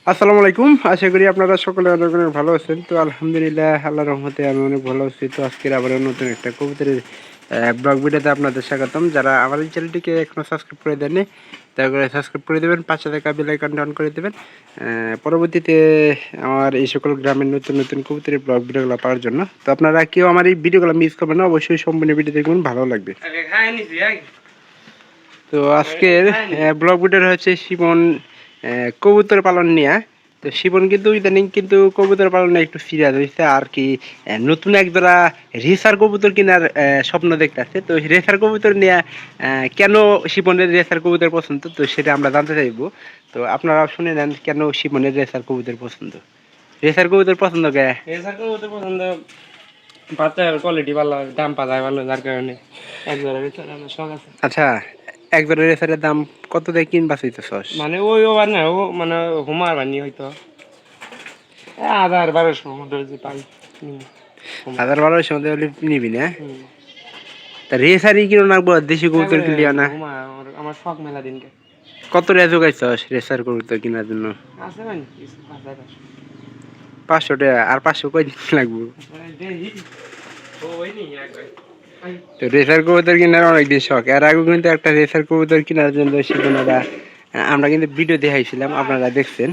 আসসালামু আলাইকুম। আশা করি আপনারা সকলে অনেক অনেক ভালো আছেন। তো আলহামদুলিল্লাহ আল্লাহর রহমতে আমি অনেক ভালো আছি। তো আজকের আবারও নতুন একটা কবুতরের ব্লগ ভিডিওতে আপনাদের স্বাগতম। যারা আমার এই চ্যানেলটিকে এখনও সাবস্ক্রাইব করে দেননি দয়া করে সাবস্ক্রাইব করে দেবেন, পাশে থাকা বেল আইকনটা অন করে দেবেন পরবর্তীতে আমার এই সকল গ্রামের নতুন নতুন কবুতরের ব্লগ ভিডিওগুলো পাওয়ার জন্য। তো আপনারা কেউ আমার এই ভিডিওগুলো মিস করবেন না, অবশ্যই সম্পূর্ণ ভিডিও দেখবেন, ভালো লাগবে। তো আজকের ব্লগ ভিডিওটা হচ্ছে শিপন কবুতর পালন নিয়ে। তো শিপন কিন্তু ইদানিং কিন্তু কবুতর পালনে একটু সিরিয়াস হয়েছে আর কি। নতুন একজোড়া রেসার কবুতর কেনার স্বপ্ন দেখতেছে। তো রেসার কবুতর নিয়ে কেন শিপনের রেসার কবুতর পছন্দ, তো সেটা আমরা জানতে চাইবো। তো আপনারা শুনে নেন কেন শিপনের রেসার কবুতর পছন্দ। রেসার কবুতর পছন্দ কে? রেসার কবুতর পছন্দ, বাচ্চার কোয়ালিটি ভালো, দাম পাওয়া ভালো, যার কারণে একজোড়া রেসার আমার শখ আছে। আচ্ছা, একজোড়া রেসারের দাম কত দিয়ে কিনবা চাইতেছস? মানে ওই ওভার না, ও মানে হুমার বানি হয়তো 1000-1200 মতো যে পাই। 1000-1200 মধ্যে হলে নিবি না? তা রেসারই কিনো না, দেশি কবুতর কিনলিও না? আমার শখ মেলা দিনকে। কত রেয়া জোগাইছস রেসার কবুতর কেনার জন্য? আছে মানে 500 টাকা। আর 500 কয় দিন লাগবো? তো রেসার কবুতর কেনার অনেকদিন শখ। এর আগে কিন্তু একটা রেসার কবুতর কেনার জন্য সেখানে আমরা কিন্তু ভিডিও দেখাইছিলাম, আপনারা দেখছেন।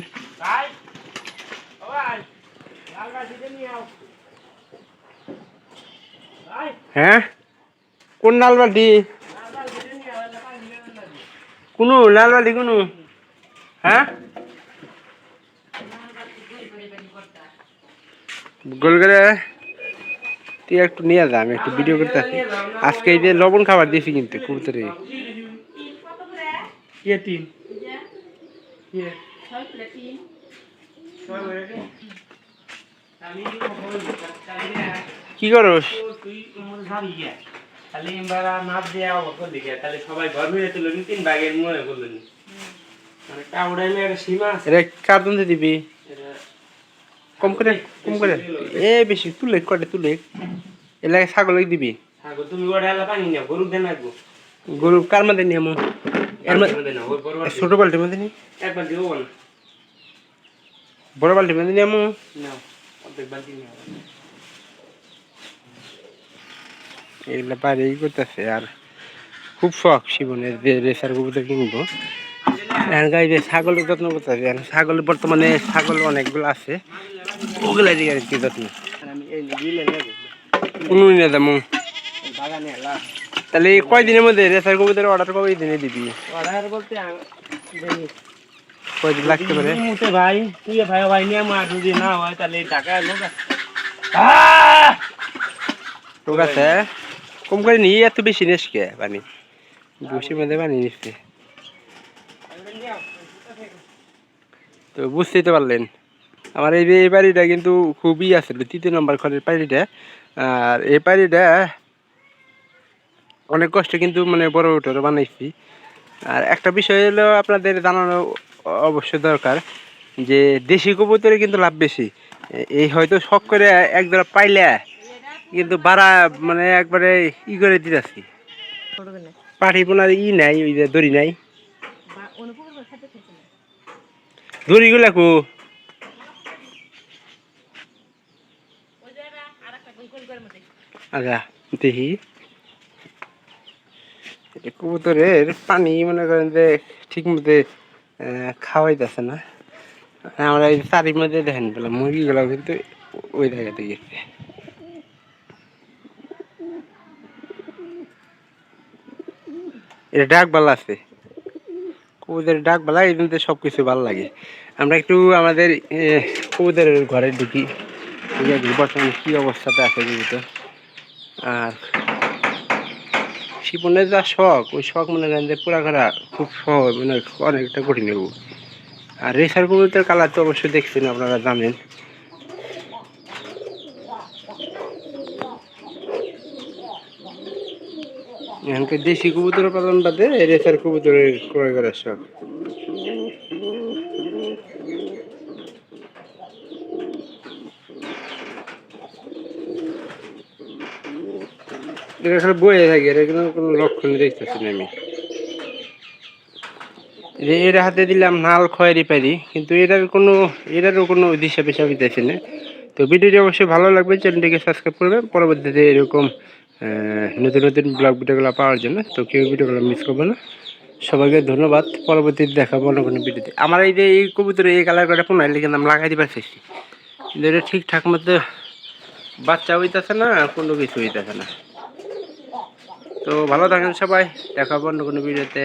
হ্যাঁ, কোন লাল বালতি? কোনো লাল বালতি কোনো? হ্যাঁ, গোল করে তুই একটু নিয়ে যা, আমি একটু ভিডিও করতে আসি। আজকে এই যে লবণ খাবার দিয়েছি কিন্তু কবুতরে। কি করস? কার্টুন দিবি কম করে, কম করে এ বেশি তুলে কটে তুলে এলাকায় ছাগলই দিবি। তুমি পানি নিও, গরু দেন রাখবো। গরু কার মধ্যে নিয়ে ছোট বাল্টির মধ্যে নি, একবার দিব না, বড় বাল্টির মধ্যে নিয়ে না অর্ধেক বালতি নিও। এগুলা বাইরে ই করতেছে। আর খুব শখ শিবনের যে রেসার কবুতর কিনবো। গাই যে ছাগলের যত্ন করতেছে, ছাগলের বর্তমানে ছাগল অনেকগুলো আছে, ওগুলা দিকে আর কি যত্ন। তাহলে কয়দিনের মধ্যে রেসার কবুতর অর্ডার কবে দিনে দিবি? অর্ডার বলতে কয়দিন লাগতে পারে? ভাই তুই ভাই নিয়ে আমার যদি না হয় তাহলে টাকা লোক ঠিক আছে, কম করে নিয়ে এত বেশি নেস কে পানি, বেশির মধ্যে পানি নিচ্ছে। তো বুঝতেই তো পারলেন আমার এই বাড়িটা কিন্তু খুবই আছে, 3 নম্বর ঘরের বাড়িটা। আর এই বাড়িটা অনেক কষ্ট কিন্তু মানে বড় উঠে বানাইছি। আর একটা বিষয় হলো আপনাদের জানানো অবশ্যই দরকার যে দেশি কবুতরে কিন্তু লাভ বেশি। এই হয়তো শখ করে একজোড়া পাইলে কিন্তু বাড়া মানে একবারে ই করে দিতেছি, পাঠি বোনার ই নাই, ওই যে দড়ি নাই, দড়িগুলা কো। আচ্ছা দেখি কবুতরের পানি মনে করেন যে ঠিক মতো খাওয়াইতেছে না। আমরা এই চারির মধ্যে দেখেন পেলাম মুরগিগুলো কিন্তু ওই জায়গাতে গেছে। এটা ডাক ভালো আছে, কবুতরের ডাক ভালো, এই জন্য সব কিছু ভালো লাগে। আমরা একটু আমাদের কবুতরের ঘরে ঢুকি, বর্তমানে কী অবস্থাতে আছে কবুতর। আর শিপনের যা শখ, ওই শখ মনে করেন যে পুরা করা খুব সহজ, মানে অনেকটা কঠিন নেব। আর রেসার কবুতরের কালার তো অবশ্যই দেখছেন, আপনারা জানেন। এখানকার দেশি কবুতর পালন বাদে রেসার কবুতরের ক্রয় করার শখ। এটা বয়ে থাকে, এটা কোনো লক্ষণ দেখতেছি না আমি। যে এর হাতে দিলাম নাল খয়েরি পারি, কিন্তু এটারও কোনো উদ্দেশ্য পেশা পেতেছি না। তো ভিডিওটি অবশ্যই ভালো লাগবে, চ্যানেলটিকে সাবস্ক্রাইব করবেন পরবর্তীতে এরকম নতুন নতুন ব্লগ ভিডিওগুলো পাওয়ার জন্য। তো কেউ ভিডিওগুলো মিস করবে না। সবাইকে ধন্যবাদ, পরবর্তীতে দেখাবো অন্য কোনো ভিডিওতে। আমার এই যে এই কবুতরে এই কালার করে পুনাইলে কিন্তু আমি লাগাই দিবার চাইছি, কিন্তু এটা ঠিকঠাক মতো বাচ্চা হইতেছে না, কোনো কিছু হইতেছে না। তো ভালো থাকেন সবাই, দেখাবো অন্য কোনো ভিডিওতে।